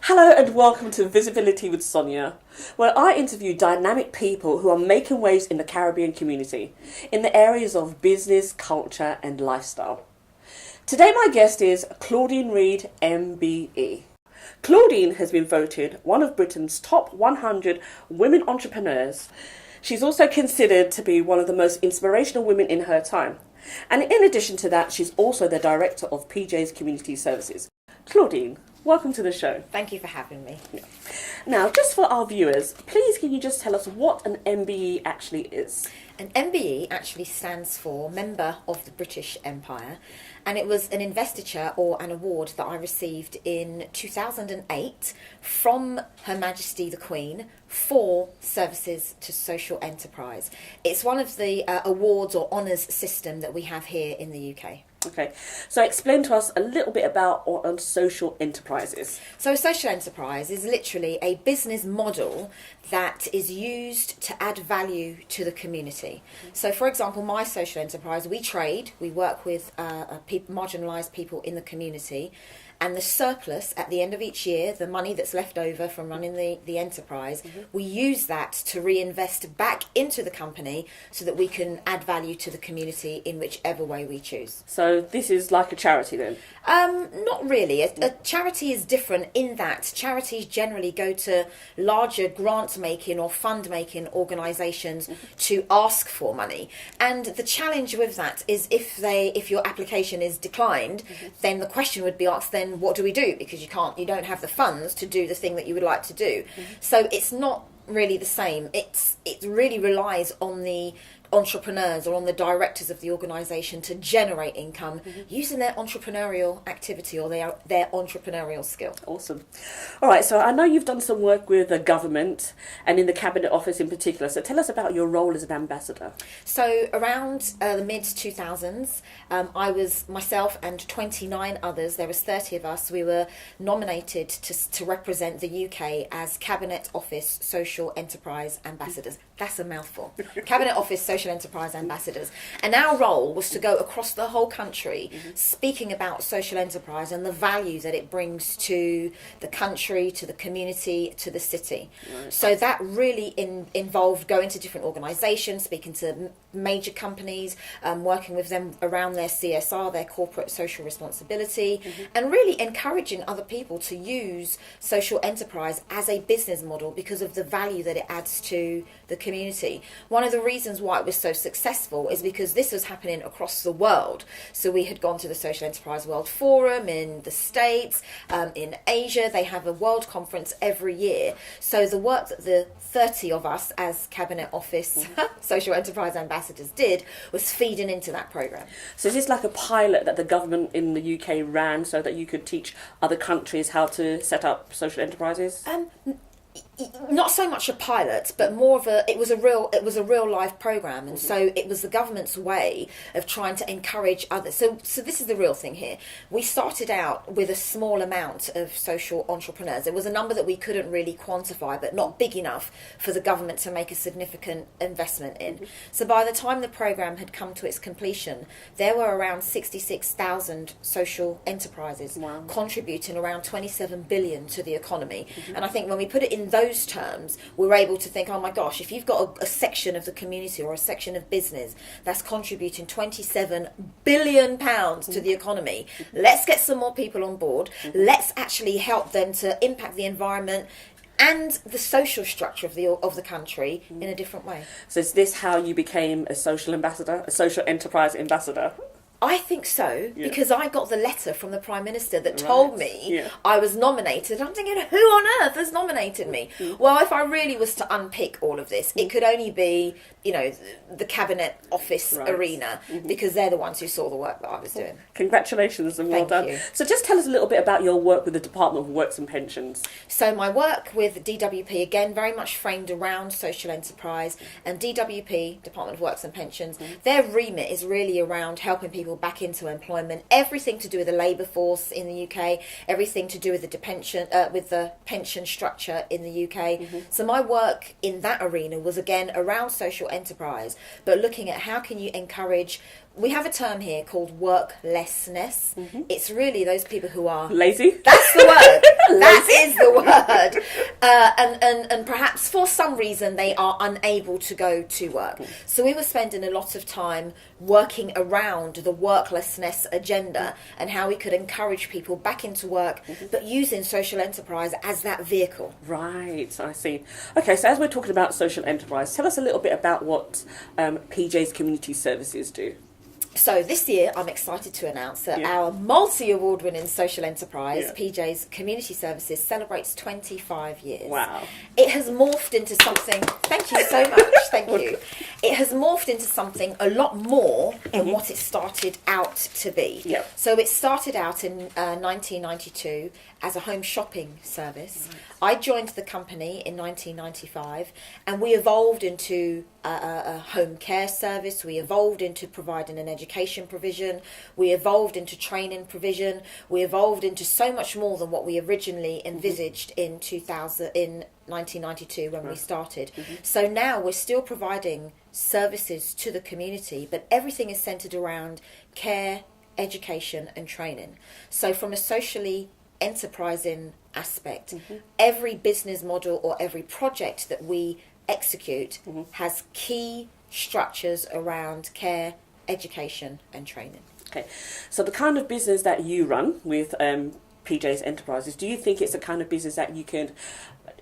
Hello and welcome to Visibility with Sonia, where I interview dynamic people who are making waves in the Caribbean community in the areas of business, culture and lifestyle. Today my guest is Claudine Reid MBE. Claudine has been voted one of Britain's top 100 women entrepreneurs. She's also considered to be one of the most inspirational women in her time. And in addition to that, she's also the director of PJ's Community Services. Claudine, welcome to the show. Thank you for having me. Yeah. Now, just for our viewers, please can you just tell us what an MBE actually is? An MBE actually stands for Member of the British Empire, and it was an investiture or an award that I received in 2008 from Her Majesty the Queen for services to social enterprise. It's one of the awards or honours system that we have here in the UK. Okay, so explain to us a little bit about social enterprises. So a social enterprise is literally a business model that is used to add value to the community. So for example, my social enterprise, we trade, we work with marginalised people in the community, and the surplus at the end of each year, the money that's left over from running the enterprise, we use that to reinvest back into the company so that we can add value to the community in whichever way we choose. So this is like a charity then? Not really. A charity is different in that charities generally go to larger grant-making or fund-making organisations to ask for money. And the challenge with that is if your application is declined, then the question would be asked then, what do we do? Because you don't have the funds to do the thing that you would like to do. So it's not really the same. It really relies on the entrepreneurs or on the directors of the organisation to generate income using their entrepreneurial activity or their entrepreneurial skill. Awesome. All right, so I know you've done some work with the government and in the Cabinet Office in particular, so tell us about your role as an ambassador. So around the mid-2000s, I was myself and 29 others, there was 30 of us, we were nominated to represent the UK as Cabinet Office Social Enterprise Ambassadors. That's a mouthful. Cabinet Office Social Enterprise Ambassadors. And our role was to go across the whole country speaking about social enterprise and the value that it brings to the country, to the community, to the city. Right. So that really involved going to different organisations, speaking to major companies, working with them around their CSR, their corporate social responsibility, and really encouraging other people to use social enterprise as a business model because of the value that it adds to the community. One of the reasons why it was so successful is because this was happening across the world. So we had gone to the Social Enterprise World Forum in the States, in Asia. They have a world conference every year. So the work that the 30 of us as Cabinet Office Social Enterprise Ambassadors did was feeding into that programme. So is this like a pilot that the government in the UK ran so that you could teach other countries how to set up social enterprises? Not so much a pilot, but more of it was a real life program, and so it was the government's way of trying to encourage others. So this is the real thing here. We started out with a small amount of social entrepreneurs. It was a number that we couldn't really quantify, but not big enough for the government to make a significant investment in. So by the time the program had come to its completion, there were around 66,000 social enterprises contributing around 27 billion to the economy. And I think when we put it in those terms, we're able to think, oh my gosh, if you've got a section of the community or a section of business that's contributing 27 billion pounds to the economy, let's get some more people on board. Let's actually help them to impact the environment and the social structure of the country in a different way. So is this how you became a social ambassador, a social enterprise ambassador? I think so, Yeah. because I got the letter from the Prime Minister that told me Yeah. I was nominated. I'm thinking, who on earth has nominated me? Well, if I really was to unpick all of this, it could only be, you know, the Cabinet Office arena, because they're the ones who saw the work that I was doing. Congratulations and well Thank done. you. So just tell us a little bit about your work with the Department of Works and Pensions. So my work with DWP, again, very much framed around social enterprise, and DWP, Department of Works and Pensions, their remit is really around helping people back into employment, everything to do with the labour force in the UK, everything to do with the pension structure in the UK. So my work in that arena was again around social enterprise, but looking at how can you encourage. We have a term here called worklessness. It's really those people who are Lazy? That's the word. That is the word. And perhaps for some reason they are unable to go to work. So we were spending a lot of time working around the worklessness agenda and how we could encourage people back into work, but using social enterprise as that vehicle. Right, I see. Okay, so as we're talking about social enterprise, tell us a little bit about what PJ's Community Services do. So this year, I'm excited to announce that our multi-award winning social enterprise, PJ's Community Services, celebrates 25 years. Wow. It has morphed into something, thank you so much, thank you. It has morphed into something a lot more than what it started out to be. Yep. So it started out in 1992 as a home shopping service. I joined the company in 1995, and we evolved into a home care service. We evolved into providing an education provision. We evolved into training provision. We evolved into so much more than what we originally envisaged in 1992 when we started. So now we're still providing services to the community, but everything is centred around care, education and training. So from a socially enterprising aspect, every business model or every project that we execute has key structures around care, education and training. Okay, so the kind of business that you run with PJ's Enterprises, do you think it's the kind of business that you can,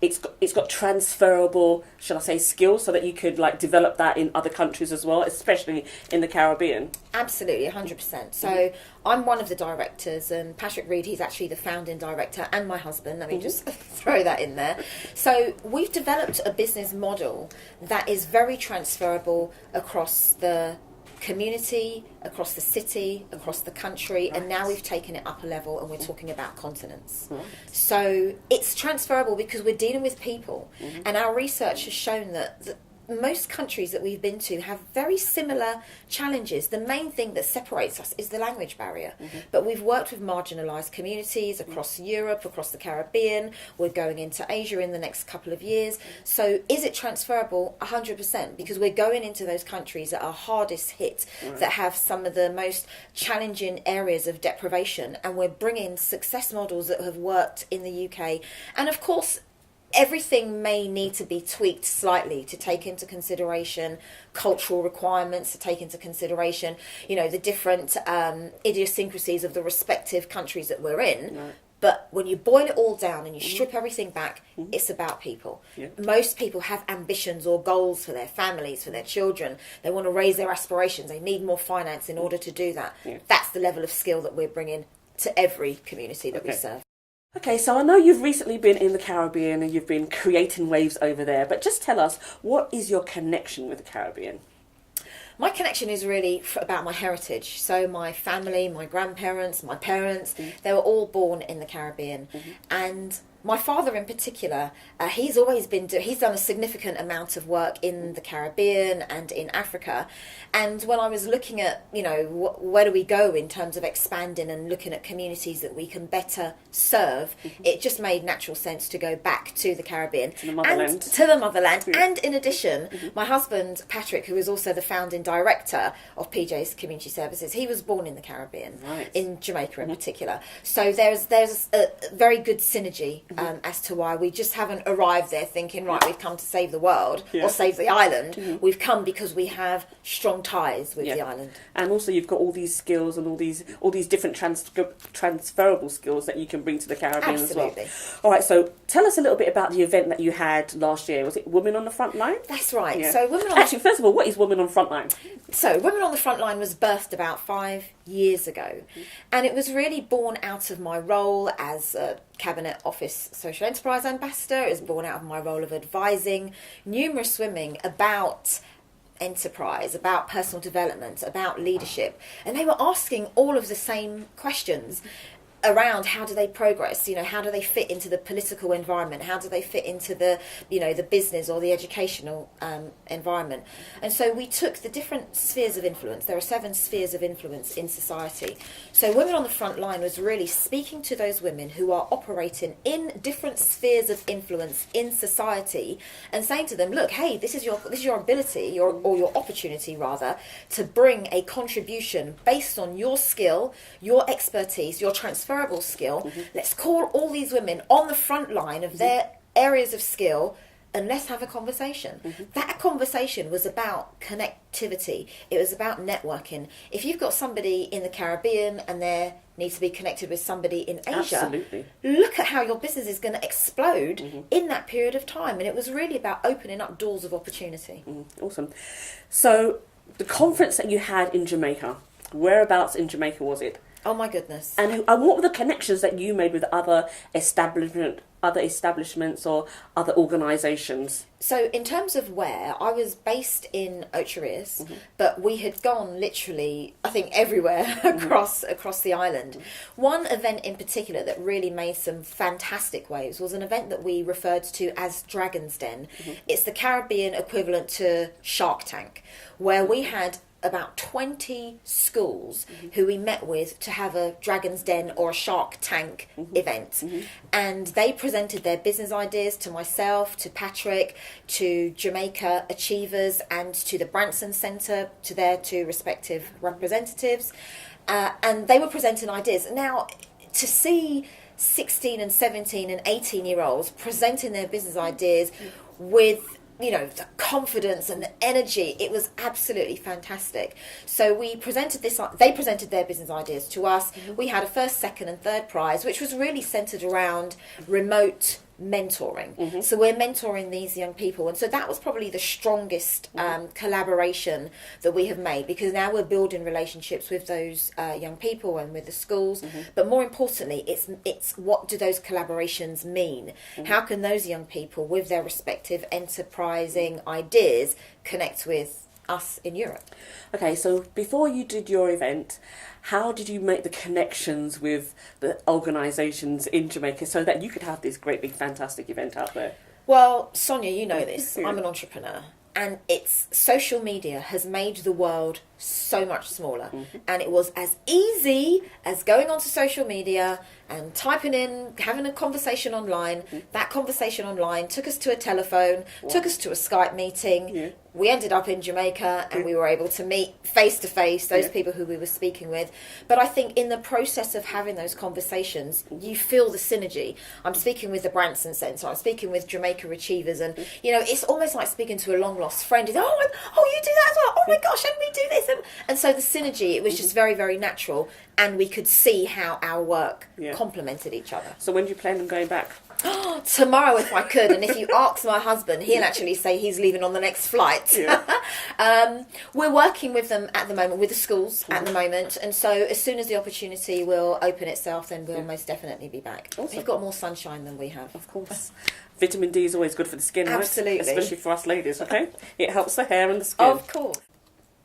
it's got transferable, shall I say, skills so that you could like develop that in other countries as well, especially in the Caribbean? Absolutely, 100%. So I'm one of the directors, and Patrick Reid, he's actually the founding director, and my husband. Let me just throw that in there. So we've developed a business model that is very transferable across the community, across the city, across the country, and now we've taken it up a level and we're talking about continents. So it's transferable because we're dealing with people, and our research has shown that most countries that we've been to have very similar challenges. The main thing that separates us is the language barrier. But we've worked with marginalised communities across Europe, across the Caribbean. We're going into Asia in the next couple of years. So is it transferable? 100%, because we're going into those countries that are hardest hit, that have some of the most challenging areas of deprivation, and we're bringing success models that have worked in the UK. And of course, everything may need to be tweaked slightly to take into consideration cultural requirements, to take into consideration, you know, the different idiosyncrasies of the respective countries that we're in. But when you boil it all down and you strip everything back, it's about people. Most people have ambitions or goals for their families, for their children. They want to raise their aspirations. They need more finance in order to do that. That's the level of skill that we're bringing to every community that we serve. Okay, so I know you've recently been in the Caribbean and you've been creating waves over there, but just tell us, what is your connection with the Caribbean? My connection is really about my heritage. So my family, my grandparents, my parents, they were all born in the Caribbean. And my father in particular, he's always been he's done a significant amount of work in the Caribbean and in Africa. And when I was looking at, you know, where do we go in terms of expanding and looking at communities that we can better serve, it just made natural sense to go back to the Caribbean. To the motherland. And to the motherland. And in addition, my husband, Patrick, who is also the founding director of PJ's Community Services, he was born in the Caribbean, in Jamaica in particular. So there's a very good synergy as to why we just haven't arrived there thinking, right, we've come to save the world or save the island. We've come because we have strong ties with the island. And also you've got all these skills and all these different transferable skills that you can bring to the Caribbean as well. All right, so tell us a little bit about the event that you had last year. Was it Women on the Front Line? That's right. Yeah. So Actually, first of all, what is Women on Front Line? So Women on the Front Line was birthed about 5 years ago. And it was really born out of my role as a Cabinet Office Social Enterprise Ambassador. It was born out of my role of advising numerous women about enterprise, about personal development, about leadership. And they were asking all of the same questions around how do they progress, how do they fit into the political environment, how do they fit into the, the business or the educational environment. And so we took the different spheres of influence. There are 7 spheres of influence in society. So Women on the Front Line was really speaking to those women who are operating in different spheres of influence in society and saying to them, look, hey, this is your ability, or your opportunity rather, to bring a contribution based on your skill, your expertise, your transferable skill. Let's call all these women on the front line of their areas of skill and let's have a conversation. That conversation was about connectivity. It was about networking. If you've got somebody in the Caribbean and they need to be connected with somebody in Asia, Absolutely. Look at how your business is going to explode in that period of time. And it was really about opening up doors of opportunity. Awesome. So the conference that you had in Jamaica, whereabouts in Jamaica was it? Oh my goodness. And what were the connections that you made with other establishments or other organisations? So in terms of where, I was based in Ocho Rios, but we had gone literally, I think, everywhere across the island. One event in particular that really made some fantastic waves was an event that we referred to as Dragon's Den. It's the Caribbean equivalent to Shark Tank, where we had about 20 schools who we met with to have a Dragon's Den or a Shark Tank event. And they presented their business ideas to myself, to Patrick, to Jamaica Achievers, and to the Branson Centre, to their 2 respective representatives. And they were presenting ideas. Now, to see 16 and 17 and 18-year-olds presenting their business ideas with the confidence and the energy, it was absolutely fantastic. So they presented their business ideas to us. We had a first, second and third prize, which was really centred around remote mentoring. So we're mentoring these young people, and so that was probably the strongest collaboration that we have made, because now we're building relationships with those young people and with the schools. But more importantly, it's what do those collaborations mean? How can those young people with their respective enterprising ideas connect with us in Europe? Okay, so before you did your event, how did you make the connections with the organisations in Jamaica so that you could have this great big fantastic event out there? Well, Sonia, you know this. I'm an entrepreneur. And social media has made the world so much smaller. And it was as easy as going onto social media and typing in, having a conversation online. That conversation online took us to a telephone, took us to a Skype meeting. We ended up in Jamaica and we were able to meet face to face those people who we were speaking with. But I think in the process of having those conversations, you feel the synergy. I'm speaking with the Branson Centre, I'm speaking with Jamaica Achievers, and it's almost like speaking to a long lost friend. You do that as well? Oh my gosh, and we do this. And so the synergy, it was just very, very natural, and we could see how our work complemented each other. So when do you plan on going back? Tomorrow if I could, and if you ask my husband, he'll actually say he's leaving on the next flight. We're working with them at the moment, with the schools at the moment, and so as soon as the opportunity will open itself, then we'll most definitely be back. Awesome. We've got more sunshine than we have. Of course. Vitamin D is always good for the skin, Absolutely. right? Especially for us ladies, okay? It helps the hair and the skin. Of course.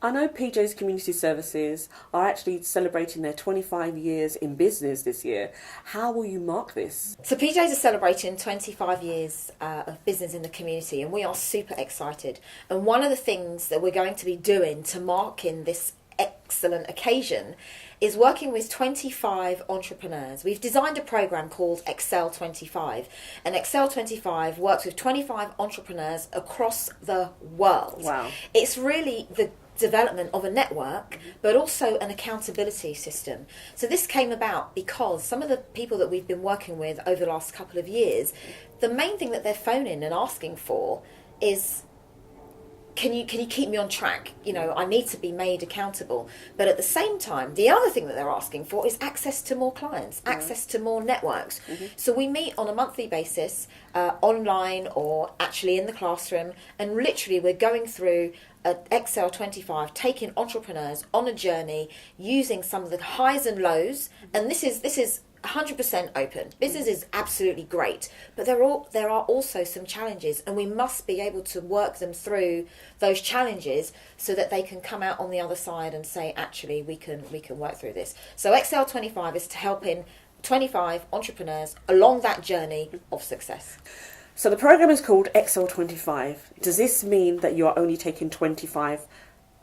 I know PJ's Community Services are actually celebrating their 25 years in business this year. How will you mark this? So PJ's are celebrating 25 years of business in the community, and we are super excited. And one of the things that we're going to be doing to mark in this excellent occasion is working with 25 entrepreneurs. We've designed a program called Excel 25, and Excel 25 works with 25 entrepreneurs across the world. Wow. It's really the development of a network, but also an accountability system. So this came about because some of the people that we've been working with over the last couple of years, the main thing that they're phoning and asking for is can you keep me on track? You know, I need to be made accountable. But at the same time, the other thing that they're asking for is access to more clients, access to more networks. So we meet on a monthly basis, online or actually in the classroom, and literally we're going through Excel 25, taking entrepreneurs on a journey, using some of the highs and lows. And this is 100% open. Business is absolutely great, but there are also some challenges, and we must be able to work them through those challenges so that they can come out on the other side and say, actually, we can work through this. So Excel 25 is to helping 25 entrepreneurs along that journey of success. So the program is called Excel 25. Does this mean that you are only taking 25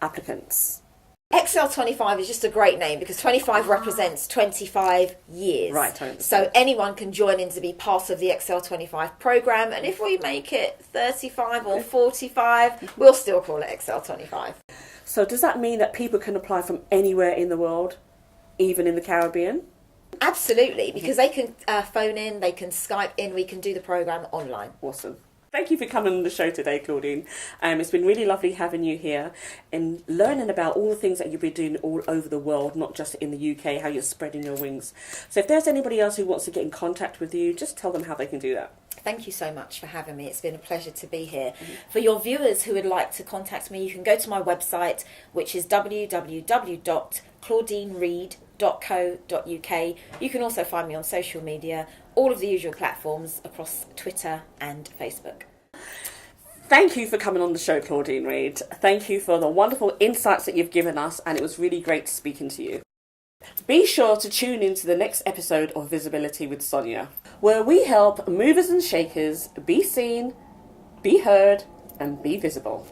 applicants? Excel 25 is just a great name because 25 represents 25 years. Right, totally. So anyone can join in to be part of the Excel 25 program, and if we make it 35 or 45, we'll still call it Excel 25. So does that mean that people can apply from anywhere in the world, even in the Caribbean? Absolutely, because they can phone in, they can Skype in, we can do the program online. Awesome. Thank you for coming on the show today, Claudine. It's been really lovely having you here and learning about all the things that you've been doing all over the world, not just in the UK, how you're spreading your wings. So if there's anybody else who wants to get in contact with you, just tell them how they can do that. Thank you so much for having me. It's been a pleasure to be here. For your viewers who would like to contact me, you can go to my website, which is www.claudinereid.co.uk. You can also find me on social media, all of the usual platforms across Twitter and Facebook. Thank you for coming on the show, Claudine Reid. Thank you for the wonderful insights that you've given us, and it was really great speaking to you. Be sure to tune in to the next episode of Visibility with Sonia, where we help movers and shakers be seen, be heard, and be visible.